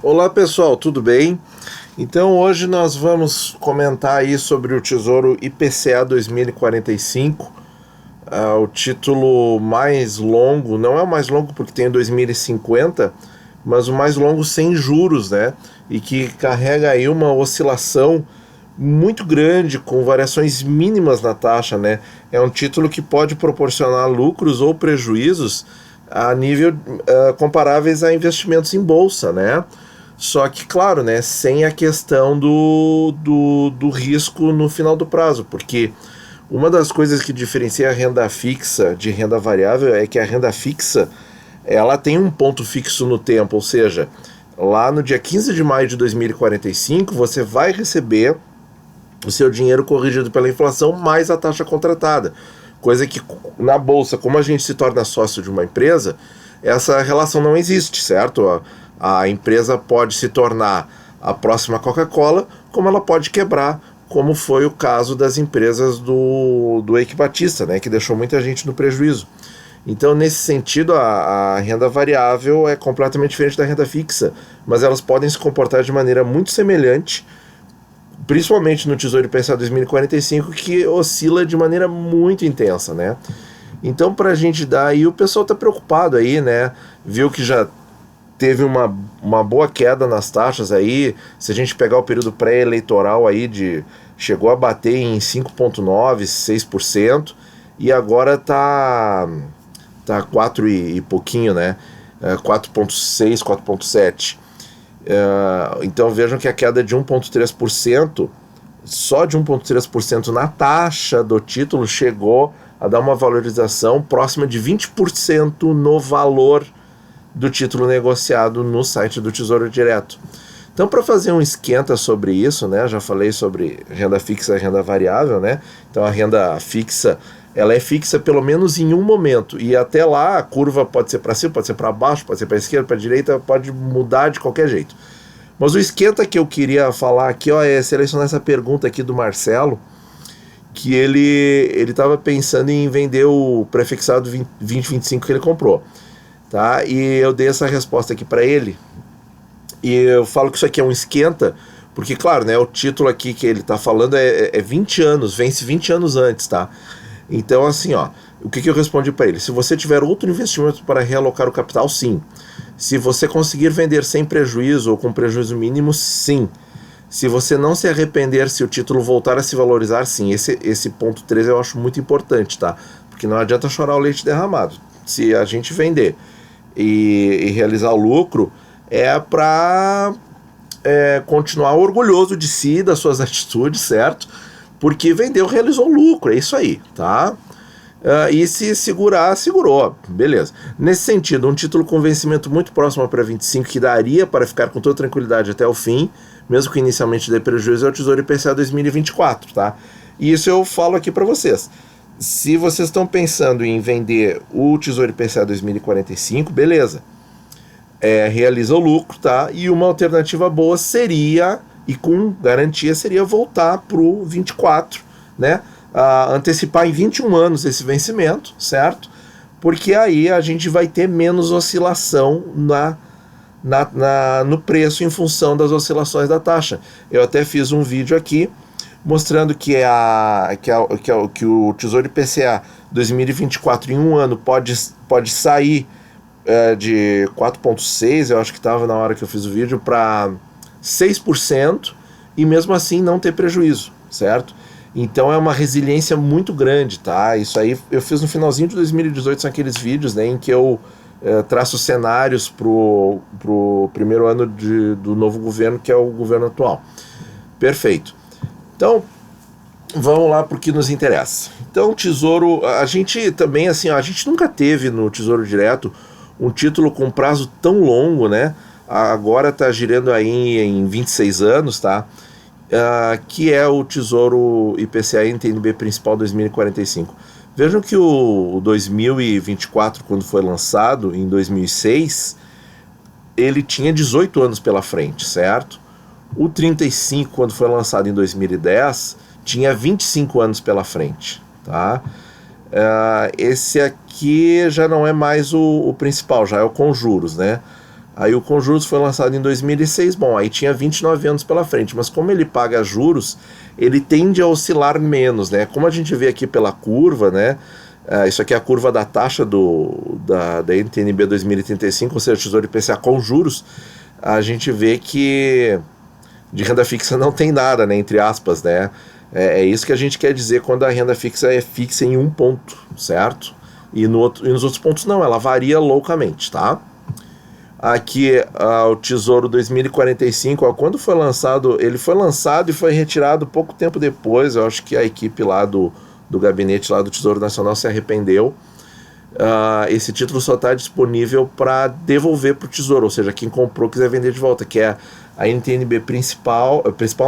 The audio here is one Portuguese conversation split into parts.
Olá pessoal, tudo bem? Então hoje nós vamos comentar aí sobre o Tesouro IPCA 2045, o título mais longo, não é o mais longo porque tem 2050, mas o mais longo sem juros, né? E que carrega aí uma oscilação muito grande, com variações mínimas na taxa, né? É um título que pode proporcionar lucros ou prejuízos a nível comparáveis a investimentos em bolsa, né? Só que, claro, né, sem a questão do risco no final do prazo, porque uma das coisas que diferencia a renda fixa de renda variável é que a renda fixa ela tem um ponto fixo no tempo, ou seja, lá no dia 15 de maio de 2045 você vai receber o seu dinheiro corrigido pela inflação mais a taxa contratada. Coisa que na bolsa, como a gente se torna sócio de uma empresa, essa relação não existe, certo? A empresa pode se tornar a próxima Coca-Cola, como ela pode quebrar, como foi o caso das empresas do Eike Batista, né, que deixou muita gente no prejuízo. Então, nesse sentido, a renda variável é completamente diferente da renda fixa, mas elas podem se comportar de maneira muito semelhante, principalmente no Tesouro IPCA 2045, que oscila de maneira muito intensa, né? Então, para a gente dar aí, o pessoal está preocupado aí, né? Viu que já teve uma boa queda nas taxas aí. Se a gente pegar o período pré-eleitoral aí, chegou a bater em 5,9%, 6%, e agora tá 4 e pouquinho, né? 4,6%, 4,7%. Então vejam que a queda de 1,3%, só de 1,3% na taxa do título, chegou a dar uma valorização próxima de 20% no valor do título negociado no site do Tesouro Direto. Então, para fazer um esquenta sobre isso, né, já falei sobre renda fixa e renda variável, né? Então a renda fixa, ela é fixa pelo menos em um momento, e até lá a curva pode ser para cima, pode ser para baixo, pode ser para a esquerda, para a direita, pode mudar de qualquer jeito. Mas o esquenta que eu queria falar aqui, ó, é selecionar essa pergunta aqui do Marcelo, que ele estava pensando em vender o prefixado 2025 que ele comprou, tá? E eu dei essa resposta aqui para ele, e eu falo que isso aqui é um esquenta, porque, claro, né, o título aqui que ele está falando é 20 anos, vence 20 anos antes, tá? Então, assim, ó, o que eu respondi para ele? Se você tiver outro investimento para realocar o capital, sim. Se você conseguir vender sem prejuízo ou com prejuízo mínimo, sim. Se você não se arrepender se o título voltar a se valorizar, sim. Esse ponto 3 eu acho muito importante, tá? Porque não adianta chorar o leite derramado. Se a gente vender e realizar o lucro, é para continuar orgulhoso de si, das suas atitudes, certo? Porque vendeu, realizou lucro, é isso aí, tá? E se segurar, segurou, beleza. Nesse sentido, um título com vencimento muito próximo a pré-25, que daria para ficar com toda tranquilidade até o fim, mesmo que inicialmente dê prejuízo, é o Tesouro IPCA 2024, tá? E isso eu falo aqui para vocês. Se vocês estão pensando em vender o Tesouro IPCA 2045, beleza. Realiza o lucro, tá? E uma alternativa boa seria, e com garantia, seria voltar pro 24, né? Antecipar em 21 anos esse vencimento, certo? Porque aí a gente vai ter menos oscilação no preço em função das oscilações da taxa. Eu até fiz um vídeo aqui mostrando que o Tesouro IPCA 2024 em um ano pode sair de 4,6%, eu acho que estava na hora que eu fiz o vídeo, para 6%, e mesmo assim não ter prejuízo, certo? Então é uma resiliência muito grande, tá? Isso aí eu fiz no finalzinho de 2018, são aqueles vídeos, né, em que eu traço cenários pro primeiro ano do novo governo, que é o governo atual. Perfeito. Então, vamos lá para o que nos interessa. Então, Tesouro, a gente também, assim, a gente nunca teve no Tesouro Direto um título com prazo tão longo, né? Agora está girando aí em 26 anos, tá? Que é o Tesouro IPCA NTN-B Principal 2045. Vejam que o 2024, quando foi lançado, em 2006, ele tinha 18 anos pela frente, certo? O 35, quando foi lançado em 2010, tinha 25 anos pela frente, tá? Esse aqui já não é mais o principal, já é o com juros, né? Aí o com juros foi lançado em 2006, bom, aí tinha 29 anos pela frente, mas como ele paga juros, ele tende a oscilar menos, né? Como a gente vê aqui pela curva, né? Isso aqui é a curva da taxa da NTN-B 2035, ou seja, Tesouro IPCA com juros, a gente vê que de renda fixa não tem nada, né? Entre aspas, né? É isso que a gente quer dizer quando a renda fixa é fixa em um ponto, certo? E nos outros pontos não, ela varia loucamente, tá? Aqui o Tesouro 2045, quando foi lançado, ele foi lançado e foi retirado pouco tempo depois. Eu acho que a equipe lá do gabinete lá do Tesouro Nacional se arrependeu. Esse título só está disponível para devolver para o Tesouro, ou seja, quem comprou quiser vender de volta, que é a NTN-B principal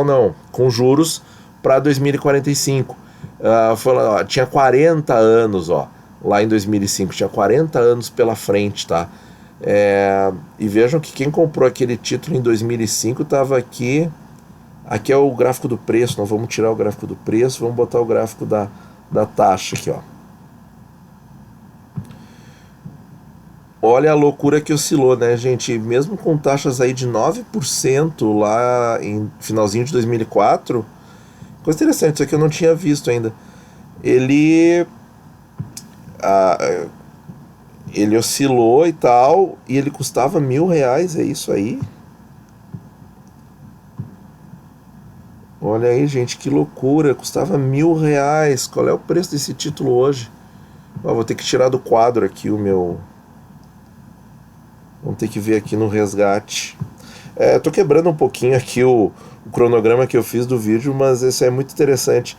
não, com juros para 2045. Tinha 40 anos, lá em 2005, tinha 40 anos pela frente, tá? E vejam que quem comprou aquele título em 2005 estava aqui. Aqui é o gráfico do preço. Não vamos tirar o gráfico do preço, vamos botar o gráfico da taxa aqui, Olha a loucura que oscilou, né, gente? Mesmo com taxas aí de 9% lá em finalzinho de 2004, coisa interessante, isso aqui eu não tinha visto ainda. Ele oscilou e tal, e ele custava R$1.000, é isso aí? Olha aí, gente, que loucura, custava R$1.000. Qual é o preço desse título hoje? Vou ter que tirar do quadro aqui o meu... Vamos ter que ver aqui no resgate. Tô quebrando um pouquinho aqui o cronograma que eu fiz do vídeo, mas esse é muito interessante.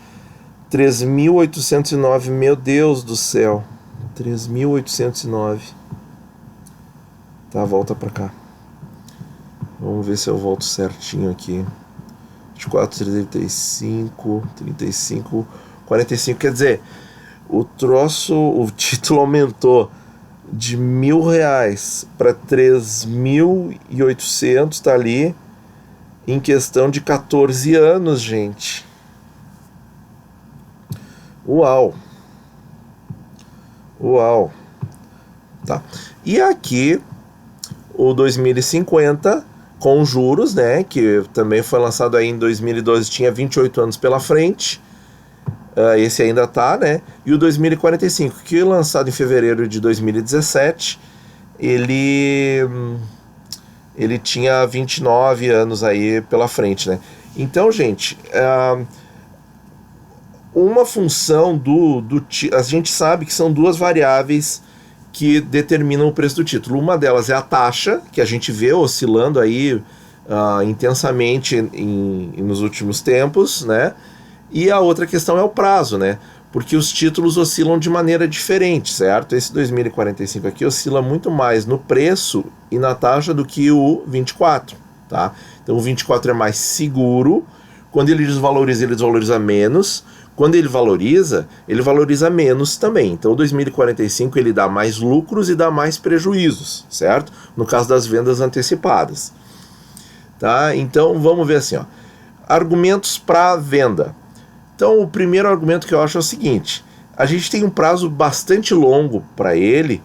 3.809, meu Deus do céu. 3.809. Tá, volta pra cá. Vamos ver se eu volto certinho aqui. 24, 35, 35, 45. Quer dizer, o título aumentou de R$1.000 para 3.800, tá ali, em questão de 14 anos, gente. Uau! Tá. E aqui o 2050 com juros, né, que também foi lançado aí em 2012, tinha 28 anos pela frente. Esse ainda tá, né? E o 2045, que lançado em fevereiro de 2017, ele tinha 29 anos aí pela frente, né? Então, gente, uma função a gente sabe que são duas variáveis que determinam o preço do título. Uma delas é a taxa, que a gente vê oscilando aí intensamente nos últimos tempos, né? E a outra questão é o prazo, né? Porque os títulos oscilam de maneira diferente, certo? Esse 2045 aqui oscila muito mais no preço e na taxa do que o 24, tá? Então o 24 é mais seguro. Quando ele desvaloriza menos. Quando ele valoriza menos também. Então o 2045 ele dá mais lucros e dá mais prejuízos, certo? No caso das vendas antecipadas. Tá? Então vamos ver assim, argumentos para venda. Então o primeiro argumento que eu acho é o seguinte: a gente tem um prazo bastante longo para ele.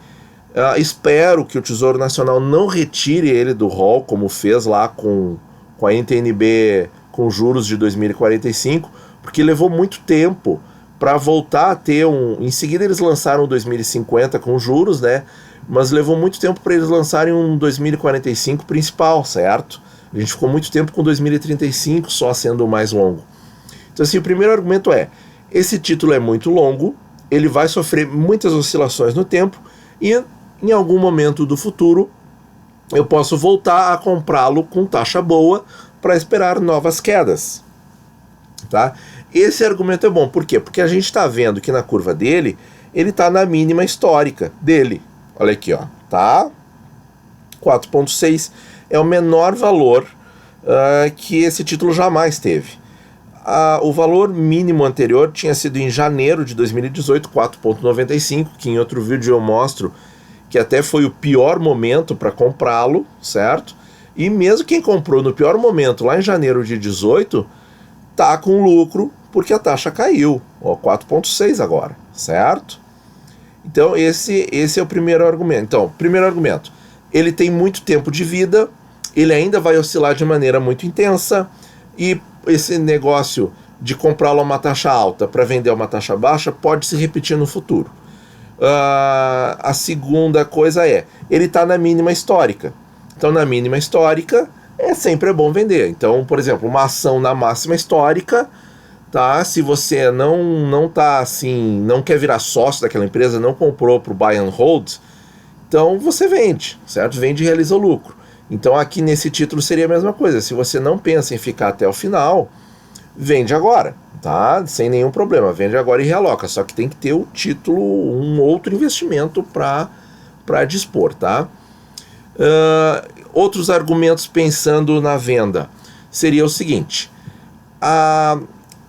Espero que o Tesouro Nacional não retire ele do rol, como fez lá com a NTN-B com juros de 2045, porque levou muito tempo para voltar a ter em seguida eles lançaram o 2050 com juros, né? Mas levou muito tempo para eles lançarem um 2045 principal, certo? A gente ficou muito tempo com 2035 só sendo o mais longo. Então assim, o primeiro argumento é: esse título é muito longo, ele vai sofrer muitas oscilações no tempo e em algum momento do futuro eu posso voltar a comprá-lo com taxa boa para esperar novas quedas, tá? Esse argumento é bom, por quê? Porque a gente está vendo que na curva dele, ele está na mínima histórica dele. Olha aqui, tá? 4,6 é o menor valor que esse título jamais teve. O valor mínimo anterior tinha sido em janeiro de 2018, 4,95, que em outro vídeo eu mostro que até foi o pior momento para comprá-lo, certo? E mesmo quem comprou no pior momento, lá em janeiro de 18, tá com lucro, porque a taxa caiu, 4,6 agora, certo? Então esse é o primeiro argumento. Então, primeiro argumento, ele tem muito tempo de vida, ele ainda vai oscilar de maneira muito intensa, e esse negócio de comprá-lo a uma taxa alta para vender a uma taxa baixa pode se repetir no futuro. A segunda coisa é, ele está na mínima histórica. Então, na mínima histórica, sempre é bom vender. Então, por exemplo, uma ação na máxima histórica, tá? Se você não tá assim, não quer virar sócio daquela empresa, não comprou para o buy and hold, então você vende, certo? Vende e realiza o lucro. Então, aqui nesse título seria a mesma coisa. Se você não pensa em ficar até o final, vende agora, tá? Sem nenhum problema, vende agora e realoca. Só que tem que ter o título, um outro investimento para dispor, tá? Outros argumentos pensando na venda seria o seguinte: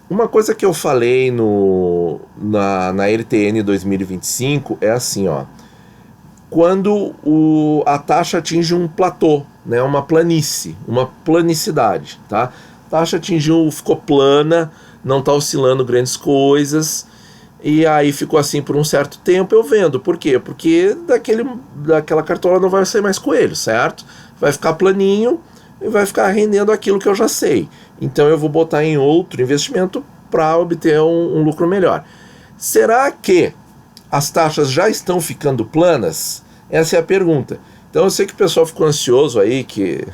uma coisa que eu falei na LTN 2025 é assim, ó. Quando a taxa atinge um platô, né, uma planície, uma planicidade, tá? A taxa ficou plana, não está oscilando grandes coisas, e aí ficou assim por um certo tempo, eu vendo. Por quê? Porque daquela cartola não vai sair mais coelho, certo? Vai ficar planinho e vai ficar rendendo aquilo que eu já sei. Então eu vou botar em outro investimento para obter um lucro melhor. Será que as taxas já estão ficando planas? Essa é a pergunta. Então eu sei que o pessoal ficou ansioso aí, que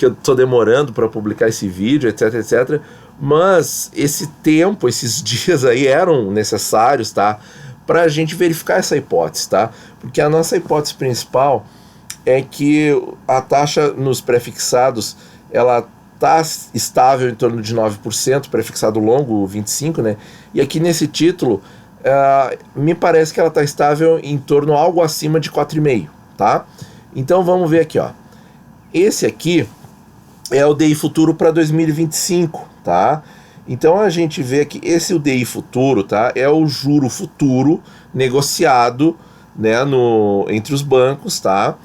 eu estou demorando para publicar esse vídeo, etc, etc. Mas esse tempo, esses dias aí eram necessários, tá? Para a gente verificar essa hipótese, tá? Porque a nossa hipótese principal é que a taxa nos prefixados, ela está estável em torno de 9%, prefixado longo, 25%, né? E aqui nesse título, me parece que ela está estável em torno algo acima de 4,5%, tá? Então vamos ver aqui, ó. Esse aqui é o DI futuro para 2025, tá? Então a gente vê que esse DI futuro, tá? É o juro futuro negociado, né, entre os bancos, tá?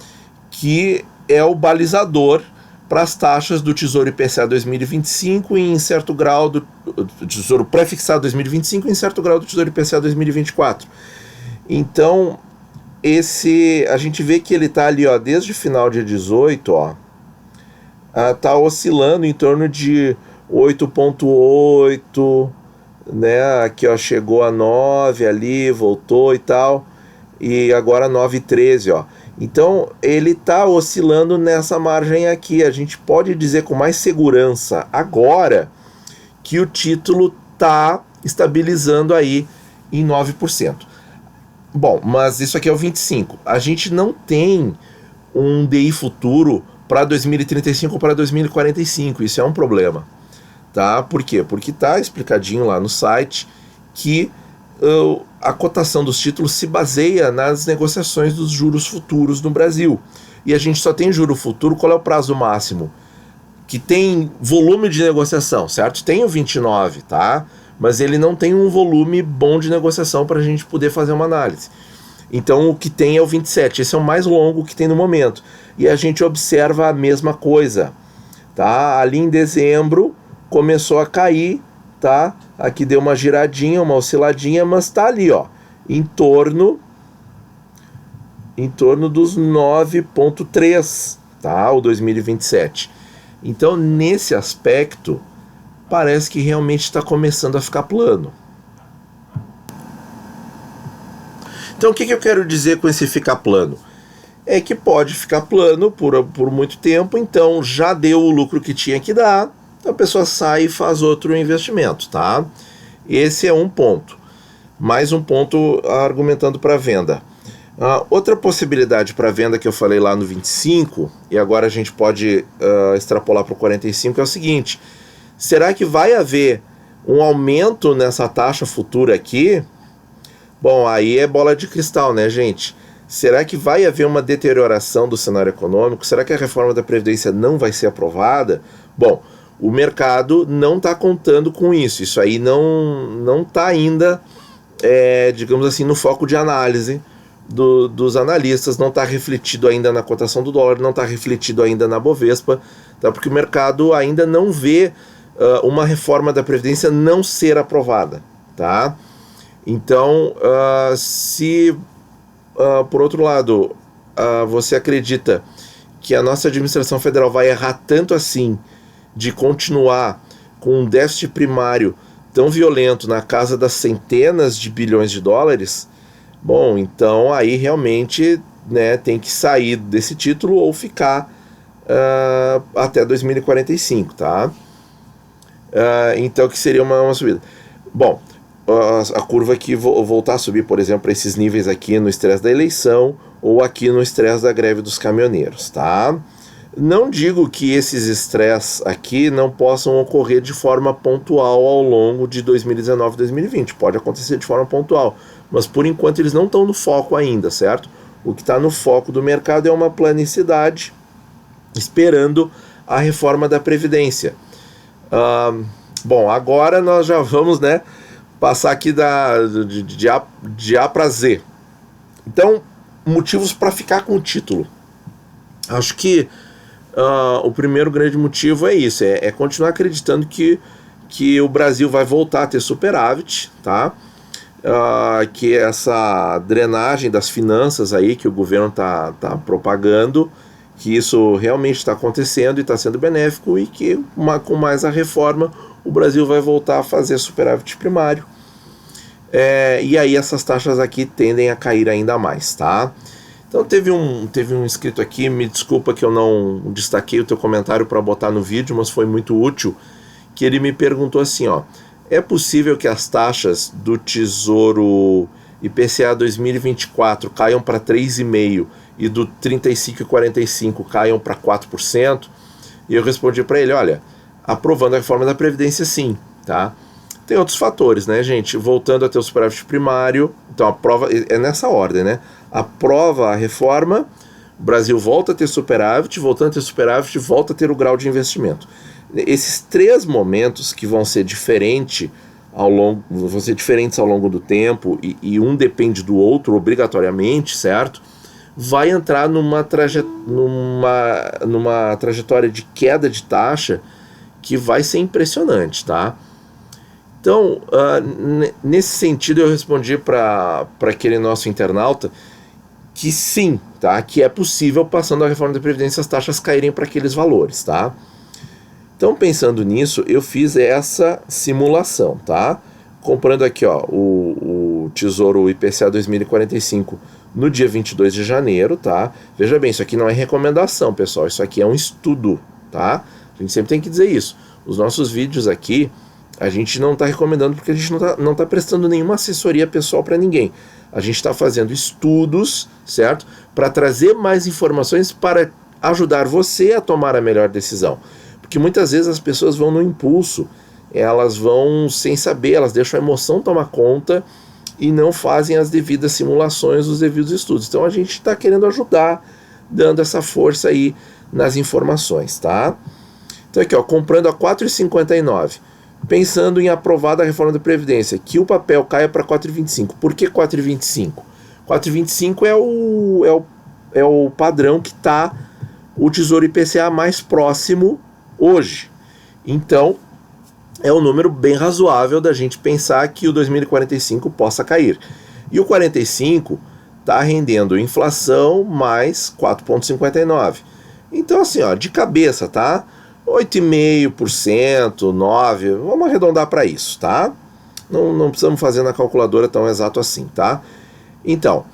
Que é o balizador para as taxas do Tesouro IPCA 2025 e em certo grau do Tesouro prefixado 2025 e em certo grau do Tesouro IPCA 2024. Então, a gente vê que ele está ali, ó, desde o final de 18, ó, tá oscilando em torno de 8,8, né? Aqui, ó, chegou a 9 ali, voltou e tal, e agora 9,13, ó. Então, ele está oscilando nessa margem aqui. A gente pode dizer com mais segurança agora que o título está estabilizando aí em 9%. Bom, mas isso aqui é o 25. A gente não tem um DI futuro para 2035 ou para 2045. Isso é um problema, tá? Por quê? Porque está explicadinho lá no site que a cotação dos títulos se baseia nas negociações dos juros futuros no Brasil. E a gente só tem juro futuro, qual é o prazo máximo? Que tem volume de negociação, certo? Tem o 29, tá? Mas ele não tem um volume bom de negociação para a gente poder fazer uma análise. Então o que tem é o 27, esse é o mais longo que tem no momento. E a gente observa a mesma coisa, tá? Ali em dezembro começou a cair, tá? Aqui deu uma giradinha, uma osciladinha, mas tá ali, ó, em torno dos 9,3, tá? O 2027. Então, nesse aspecto, parece que realmente está começando a ficar plano. Então, o que eu quero dizer com esse ficar plano? É que pode ficar plano por muito tempo, então já deu o lucro que tinha que dar, a pessoa sai e faz outro investimento, tá? Esse é um ponto. Mais um ponto argumentando para venda. Outra possibilidade para venda que eu falei lá no 25, e agora a gente pode extrapolar para o 45, é o seguinte: será que vai haver um aumento nessa taxa futura aqui? Bom, aí é bola de cristal, né, gente? Será que vai haver uma deterioração do cenário econômico? Será que a reforma da Previdência não vai ser aprovada? Bom, o mercado não está contando com isso. Isso aí não está ainda, digamos assim, no foco de análise dos analistas, não está refletido ainda na cotação do dólar, não está refletido ainda na Bovespa, tá? Porque o mercado ainda não vê uma reforma da Previdência não ser aprovada, tá? Então, se por outro lado você acredita que a nossa administração federal vai errar tanto assim de continuar com um déficit primário tão violento na casa das centenas de bilhões de dólares? Bom, então aí realmente, né, tem que sair desse título ou ficar até 2045, tá? Então que seria uma subida. Bom, a curva aqui voltar a subir, por exemplo, para esses níveis aqui no estresse da eleição ou aqui no estresse da greve dos caminhoneiros, tá? Não digo que esses estresses aqui não possam ocorrer de forma pontual ao longo de 2019 e 2020. Pode acontecer de forma pontual, mas por enquanto eles não estão no foco ainda, certo? O que está no foco do mercado é uma planicidade esperando a reforma da Previdência. Bom, agora nós já vamos, né, passar aqui de A para Z. Então, motivos para ficar com o título. Acho que o primeiro grande motivo é isso, é continuar acreditando que o Brasil vai voltar a ter superávit, tá? Que essa drenagem das finanças aí que o governo tá propagando, que isso realmente está acontecendo e está sendo benéfico, e que com mais a reforma o Brasil vai voltar a fazer superávit primário. E aí essas taxas aqui tendem a cair ainda mais, tá? Então teve um inscrito aqui, me desculpa que eu não destaquei o teu comentário para botar no vídeo, mas foi muito útil, que ele me perguntou assim, ó: é possível que as taxas do Tesouro IPCA 2024 caiam para 3,5% e do 35 e 45 caiam para 4%? E eu respondi para ele, olha, aprovando a reforma da Previdência, sim, tá? Tem outros fatores, né, gente? Voltando a ter o superávit primário, então a prova é nessa ordem, né? Aprova a reforma, o Brasil volta a ter superávit, voltando a ter superávit, volta a ter o grau de investimento. Esses três momentos que vão ser diferentes ao longo do tempo, e um depende do outro obrigatoriamente, certo? Vai entrar numa trajetória de queda de taxa que vai ser impressionante, tá? Então, nesse sentido, eu respondi para aquele nosso internauta que sim, tá? Que é possível, passando a reforma da Previdência, as taxas caírem para aqueles valores, tá? Então, pensando nisso, eu fiz essa simulação, tá? Comprando aqui, ó, o Tesouro IPCA 2045 no dia 22 de janeiro, tá? Veja bem, isso aqui não é recomendação, pessoal, isso aqui é um estudo, tá? A gente sempre tem que dizer isso. Os nossos vídeos aqui, a gente não está recomendando porque a gente não tá prestando nenhuma assessoria pessoal para ninguém. A gente está fazendo estudos, certo? Para trazer mais informações para ajudar você a tomar a melhor decisão. Porque muitas vezes as pessoas vão no impulso, elas vão sem saber, elas deixam a emoção tomar conta e não fazem as devidas simulações, os devidos estudos. Então a gente está querendo ajudar, dando essa força aí nas informações, tá? Então aqui, ó, comprando a 4,59, pensando em aprovada a reforma da Previdência, que o papel caia para 4,25. Por que 4,25? 4,25 é o padrão que está o Tesouro IPCA mais próximo hoje. Então, é um número bem razoável da gente pensar que o 2045 possa cair. E o 45 está rendendo inflação mais 4,59. Então, assim, ó, de cabeça, tá? 8,5%, 9%, vamos arredondar para isso, tá? Não precisamos fazer na calculadora tão exato assim, tá? Então,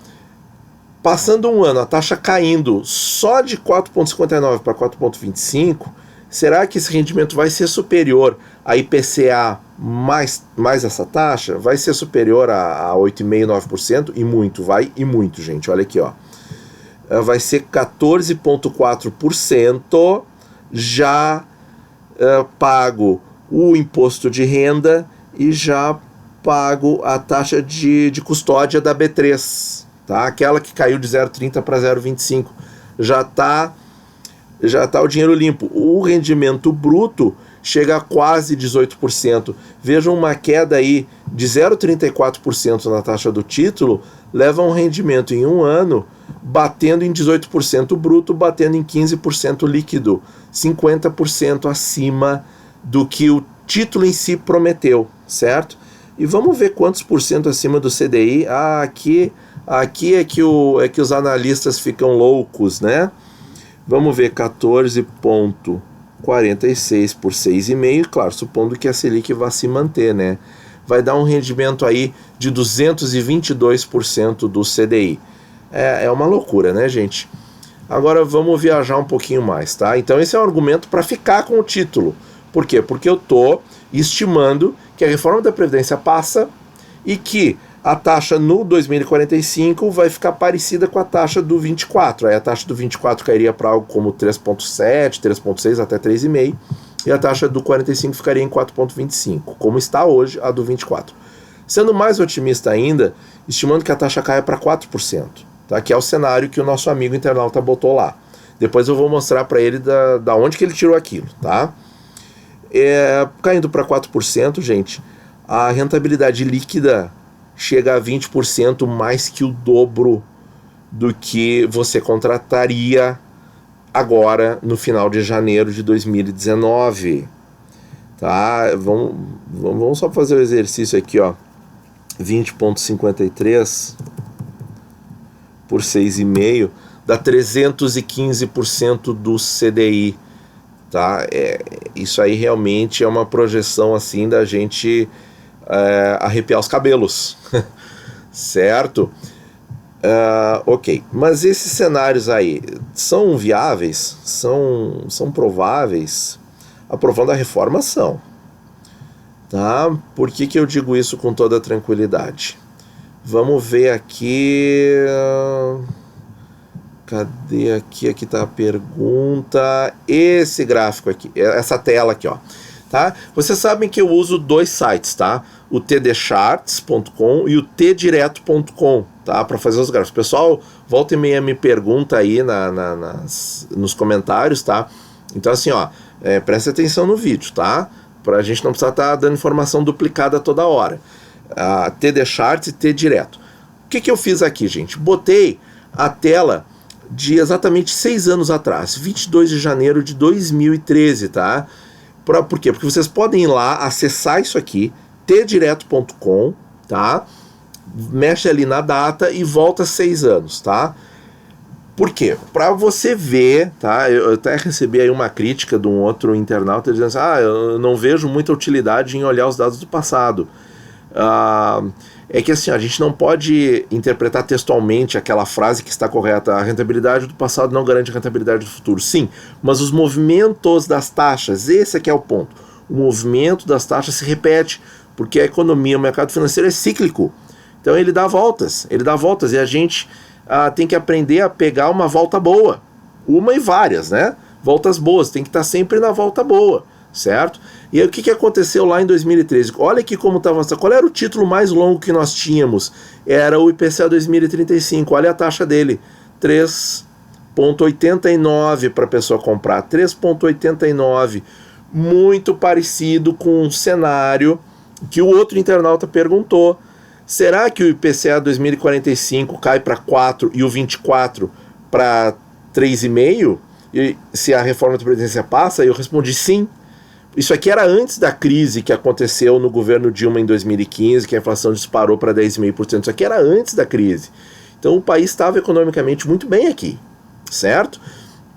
passando um ano, a taxa caindo só de 4,59 para 4,25, será que esse rendimento vai ser superior a IPCA mais essa taxa? Vai ser superior a 8,5%, 9%? E muito, gente. Olha aqui, ó. Vai ser 14,4%, já pago o imposto de renda e já pago a taxa de custódia da B3, tá? Aquela que caiu de 0,30 para 0,25. Já tá o dinheiro limpo. O rendimento bruto chega a quase 18%. Vejam, uma queda aí de 0,34% na taxa do título leva a um rendimento em um ano batendo em 18% bruto, batendo em 15% líquido, 50% acima do que o título em si prometeu, certo? E vamos ver quantos por cento acima do CDI. Aqui Aqui é que os analistas ficam loucos, né? Vamos ver 14,46 por 6,5, claro, supondo que a Selic vá se manter, né? Vai dar um rendimento aí de 222% do CDI. É uma loucura, né, gente? Agora vamos viajar um pouquinho mais, tá? Então esse é um argumento para ficar com o título. Por quê? Porque eu tô estimando que a reforma da Previdência passa e que a taxa no 2045 vai ficar parecida com a taxa do 24. Aí a taxa do 24 cairia para algo como 3,7, 3,6 até 3,5. E a taxa do 45 ficaria em 4,25, como está hoje a do 24. Sendo mais otimista ainda, estimando que a taxa caia para 4%, tá? Que é o cenário que o nosso amigo internauta botou lá. Depois eu vou mostrar para ele da onde que ele tirou aquilo, tá? Caindo para 4%, gente, a rentabilidade líquida chega a 20% mais que o dobro do que você contrataria agora no final de janeiro de 2019, tá? Vamos só fazer o exercício aqui, ó. 20,53 por 6,5 dá 315% do CDI, tá? Isso aí realmente é uma projeção assim da gente arrepiar os cabelos, certo? Ok, mas esses cenários aí são viáveis? São prováveis? Aprovando a reforma, são. Tá? Por que eu digo isso com toda tranquilidade? Vamos ver aqui... Cadê aqui? Aqui tá a pergunta. Esse gráfico aqui, essa tela aqui, ó. Tá? Vocês sabem que eu uso dois sites, tá? O tdcharts.com e o tdireto.com, tá? Para fazer os gráficos. Pessoal, volta e meia me pergunta aí nos comentários, tá? Então assim, ó, presta atenção no vídeo, tá? Pra gente não precisar estar dando informação duplicada toda hora. tdcharts e tdireto. O que eu fiz aqui, gente? Botei a tela de exatamente 6 anos atrás, 22 de janeiro de 2013, tá? Por quê? Porque vocês podem ir lá, acessar isso aqui, tdireto.com, tá? Mexe ali na data e volta 6 anos, tá? Por quê? Para você ver, tá? Eu até recebi aí uma crítica de um outro internauta dizendo assim, eu não vejo muita utilidade em olhar os dados do passado. É que assim, a gente não pode interpretar textualmente aquela frase que está correta, a rentabilidade do passado não garante a rentabilidade do futuro. Sim, mas os movimentos das taxas, esse aqui é o ponto. O movimento das taxas se repete, porque a economia, o mercado financeiro é cíclico. Então ele dá voltas e a gente tem que aprender a pegar uma volta boa. Uma e várias, né? Voltas boas, tem que estar sempre na volta boa, certo? E aí o que aconteceu lá em 2013? Olha aqui como estava. Qual era o título mais longo que nós tínhamos? Era o IPCA 2035. Olha a taxa dele, 3,89 para a pessoa comprar. 3,89. Muito parecido com um cenário que o outro internauta perguntou. Será que o IPCA 2045 cai para 4 e o 24 para 3,5? E se a reforma da Previdência passa? Eu respondi sim. Isso aqui era antes da crise que aconteceu no governo Dilma em 2015, que a inflação disparou para 10,5%. Isso aqui era antes da crise. Então o país estava economicamente muito bem aqui, certo?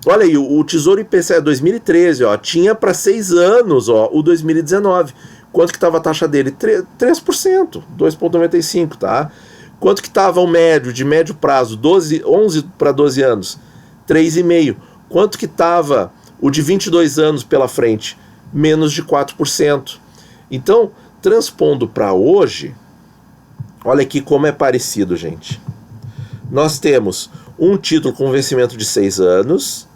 Olha aí, o Tesouro IPCA 2013, ó, tinha para 6 anos, ó, o 2019. Quanto que estava a taxa dele? 3%, 2,95, tá? Quanto que estava o médio, de médio prazo, 11 para 12 anos? 3,5. Quanto que estava o de 22 anos pela frente? Menos de 4%. Então, transpondo para hoje, olha aqui como é parecido, gente. Nós temos um título com vencimento de 6 anos,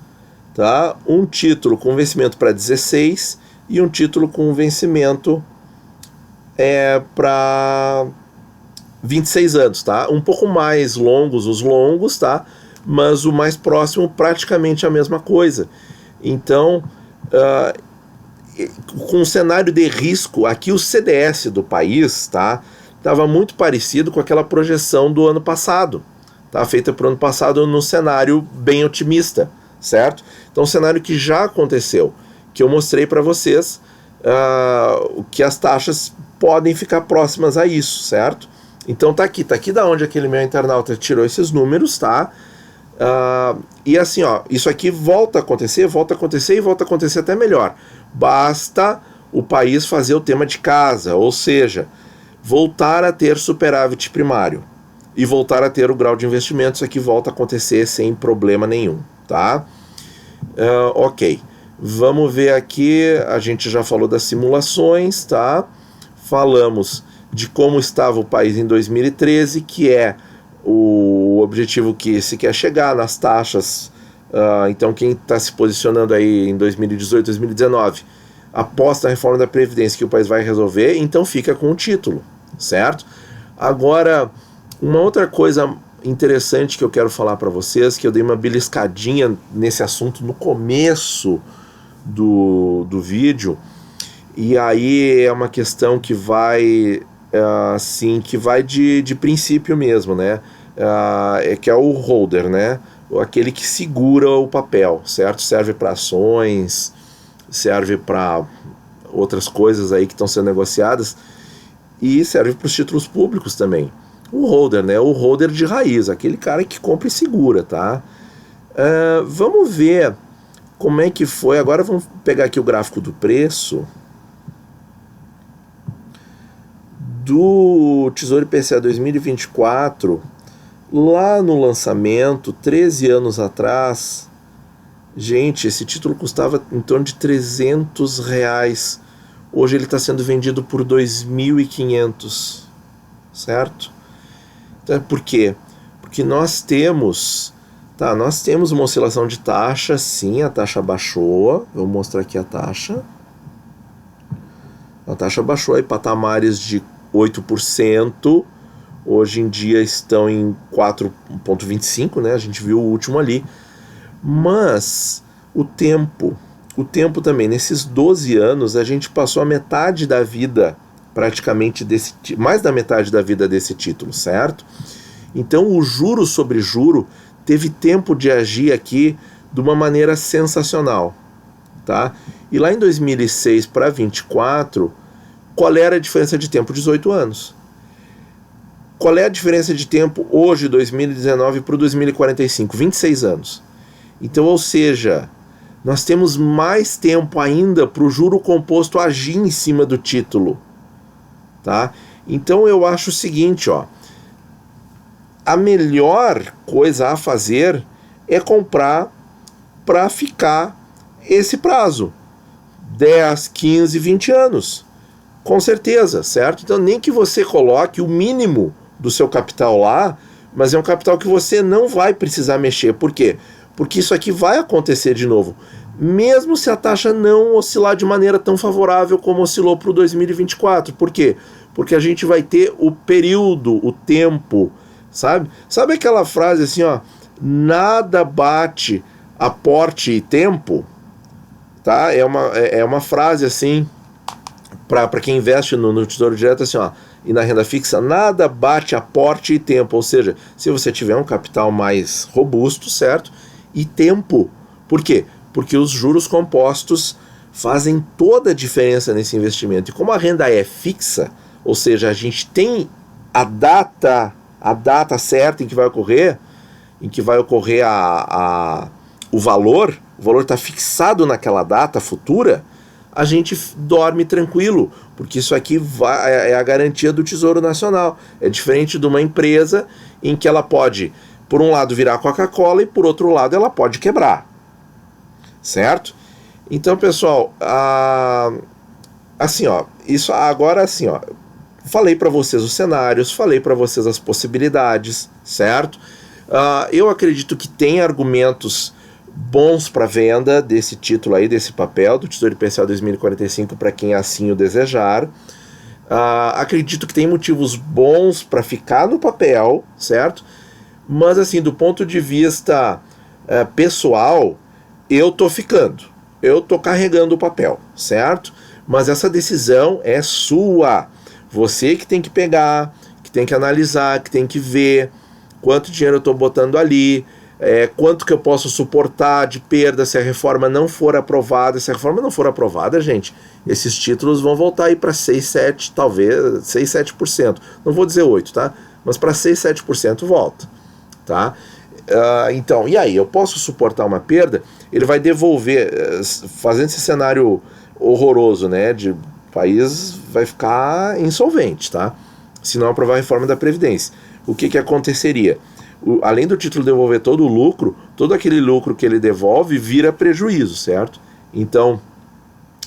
tá? Um título com vencimento para 16 e um título com vencimento para 26 anos, tá? Um pouco mais longos os longos, tá? Mas o mais próximo praticamente a mesma coisa. Então, com um cenário de risco, aqui o CDS do país, tá? Estava muito parecido com aquela projeção do ano passado, tá? Feita para o ano passado num cenário bem otimista, certo? Então, um cenário que já aconteceu, que eu mostrei para vocês, que as taxas podem ficar próximas a isso, certo? Então tá aqui da onde aquele meu internauta tirou esses números, tá? E assim, ó, isso aqui volta a acontecer e volta a acontecer até melhor. Basta o país fazer o tema de casa, ou seja, voltar a ter superávit primário e voltar a ter o grau de investimento. Isso aqui volta a acontecer sem problema nenhum, tá? Ok, vamos ver aqui, a gente já falou das simulações, tá? Falamos de como estava o país em 2013, que é o objetivo que se quer chegar nas taxas. Então quem está se posicionando aí em 2018, 2019, aposta na reforma da Previdência que o país vai resolver, então fica com o título, certo? Agora, uma outra coisa interessante que eu quero falar para vocês, que eu dei uma beliscadinha nesse assunto no começo do vídeo, e aí é uma questão que vai assim, que vai de princípio mesmo, né? Que é o holder, né? Aquele que segura o papel, certo? Serve para ações, serve para outras coisas aí que estão sendo negociadas e serve para os títulos públicos também. O holder, né? O holder de raiz, aquele cara que compra e segura, tá? Vamos ver como é que foi. Agora vamos pegar aqui o gráfico do preço do Tesouro IPCA 2024, lá no lançamento, 13 anos atrás. Gente, esse título custava em torno de R$300. Hoje ele está sendo vendido por 2.500, certo? Então, por quê? Porque nós temos uma oscilação de taxa, sim, a taxa baixou. Vou mostrar aqui a taxa. A taxa baixou aí patamares de 8%. Hoje em dia estão em 4,25, né? A gente viu o último ali. Mas o tempo também, nesses 12 anos, a gente passou a metade da vida, praticamente, mais da metade da vida desse título, certo? Então o juro sobre juro teve tempo de agir aqui de uma maneira sensacional, tá? E lá em 2006 para 24, qual era a diferença de tempo? 18 anos. Qual é a diferença de tempo hoje, 2019, para o 2045? 26 anos. Então, ou seja, nós temos mais tempo ainda para o juro composto agir em cima do título, tá? Então eu acho o seguinte, ó, a melhor coisa a fazer é comprar para ficar esse prazo, 10, 15, 20 anos, com certeza, certo? Então nem que você coloque o mínimo do seu capital lá, mas é um capital que você não vai precisar mexer. Por quê? Porque isso aqui vai acontecer de novo, mesmo se a taxa não oscilar de maneira tão favorável como oscilou para o 2024. Por quê? Porque a gente vai ter o período, o tempo, sabe? Sabe aquela frase assim, ó, nada bate aporte e tempo? Tá? É uma frase assim, para quem investe no Tesouro Direto, assim, ó, e na renda fixa, nada bate aporte e tempo. Ou seja, se você tiver um capital mais robusto, certo? E tempo. Por quê? Porque os juros compostos fazem toda a diferença nesse investimento. E como a renda é fixa, ou seja, a gente tem a data certa em que vai ocorrer o valor está fixado naquela data futura, a gente dorme tranquilo, porque isso aqui é a garantia do Tesouro Nacional. É diferente de uma empresa em que ela pode, por um lado, virar Coca-Cola e por outro lado ela pode quebrar, certo? Então, pessoal, assim, ó, isso agora assim, ó, falei para vocês os cenários, falei para vocês as possibilidades, certo? Eu acredito que tem argumentos bons para venda desse título aí, desse papel, do Tesouro IPCA 2045, para quem assim o desejar. Acredito que tem motivos bons para ficar no papel, certo? Mas assim, do ponto de vista pessoal, eu tô ficando. Eu tô carregando o papel, certo? Mas essa decisão é sua. Você que tem que pegar, que tem que analisar, que tem que ver quanto dinheiro eu tô botando ali. quanto que eu posso suportar de perda se a reforma não for aprovada. Se a reforma não for aprovada, gente, esses títulos vão voltar aí para 6, 7, talvez 6, 7%. Não vou dizer 8, tá? Mas para 6, 7% volta, tá? Então, e aí, eu posso suportar uma perda? Ele vai devolver, fazendo esse cenário horroroso, né, de o país vai ficar insolvente, tá? Se não aprovar a reforma da Previdência. O que aconteceria? Além do título devolver todo o lucro, todo aquele lucro que ele devolve vira prejuízo, certo? Então,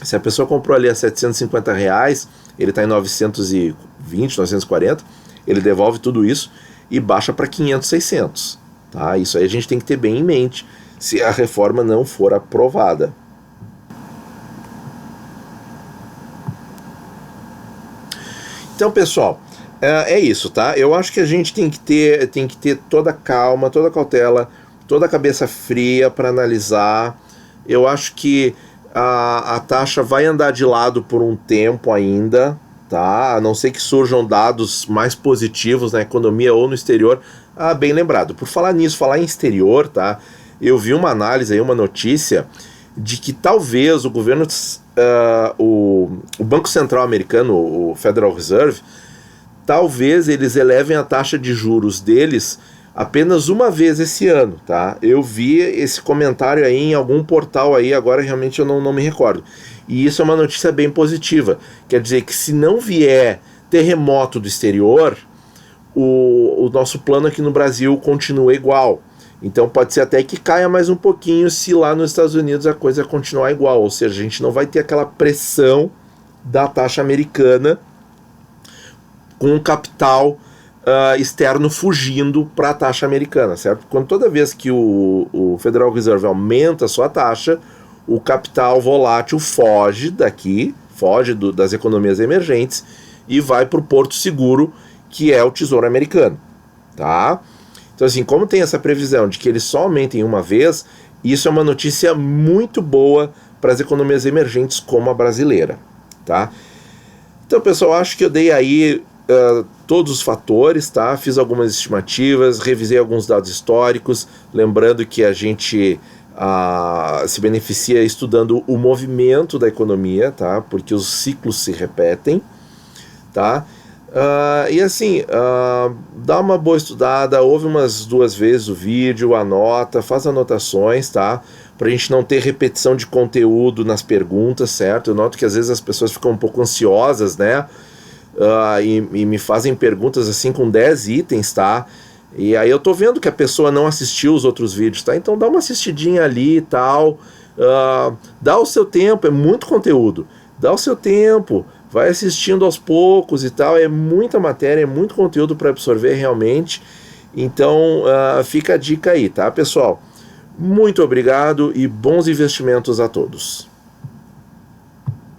se a pessoa comprou ali a R$750, ele está em 920, 940, ele devolve tudo isso e baixa para 500, 600. Tá? Isso aí a gente tem que ter bem em mente se a reforma não for aprovada. Então, pessoal, é isso, tá? Eu acho que a gente tem que ter toda a calma, toda a cautela, toda a cabeça fria para analisar. Eu acho que a taxa vai andar de lado por um tempo ainda, tá? A não ser que surjam dados mais positivos na economia ou no exterior. Bem lembrado. Por falar nisso, falar em exterior, tá? Eu vi uma análise aí, uma notícia de que talvez o governo, o Banco Central americano, o Federal Reserve, talvez eles elevem a taxa de juros deles apenas uma vez esse ano, tá? Eu vi esse comentário aí em algum portal aí, agora realmente eu não me recordo. E isso é uma notícia bem positiva. Quer dizer que se não vier terremoto do exterior, o nosso plano aqui no Brasil continua igual. Então pode ser até que caia mais um pouquinho se lá nos Estados Unidos a coisa continuar igual. Ou seja, a gente não vai ter aquela pressão da taxa americana com o capital externo fugindo para a taxa americana, certo? Quando toda vez que o Federal Reserve aumenta a sua taxa, o capital volátil foge daqui, foge das economias emergentes e vai para o porto seguro, que é o Tesouro Americano, tá? Então, assim, como tem essa previsão de que eles só aumentem uma vez, isso é uma notícia muito boa para as economias emergentes como a brasileira, tá? Então, pessoal, acho que eu dei aí todos os fatores, tá? Fiz algumas estimativas, revisei alguns dados históricos, lembrando que a gente se beneficia estudando o movimento da economia, tá? Porque os ciclos se repetem, tá? E assim, dá uma boa estudada, ouve umas 2 vezes o vídeo, anota, faz anotações, tá? Pra gente não ter repetição de conteúdo nas perguntas, certo? Eu noto que às vezes as pessoas ficam um pouco ansiosas, né? E me fazem perguntas assim com 10 itens, tá? E aí eu tô vendo que a pessoa não assistiu os outros vídeos, tá? Então dá uma assistidinha ali e tal, dá o seu tempo, é muito conteúdo, dá o seu tempo, vai assistindo aos poucos e tal, é muita matéria, é muito conteúdo para absorver realmente. Então fica a dica aí, tá, pessoal? Muito obrigado e bons investimentos a todos.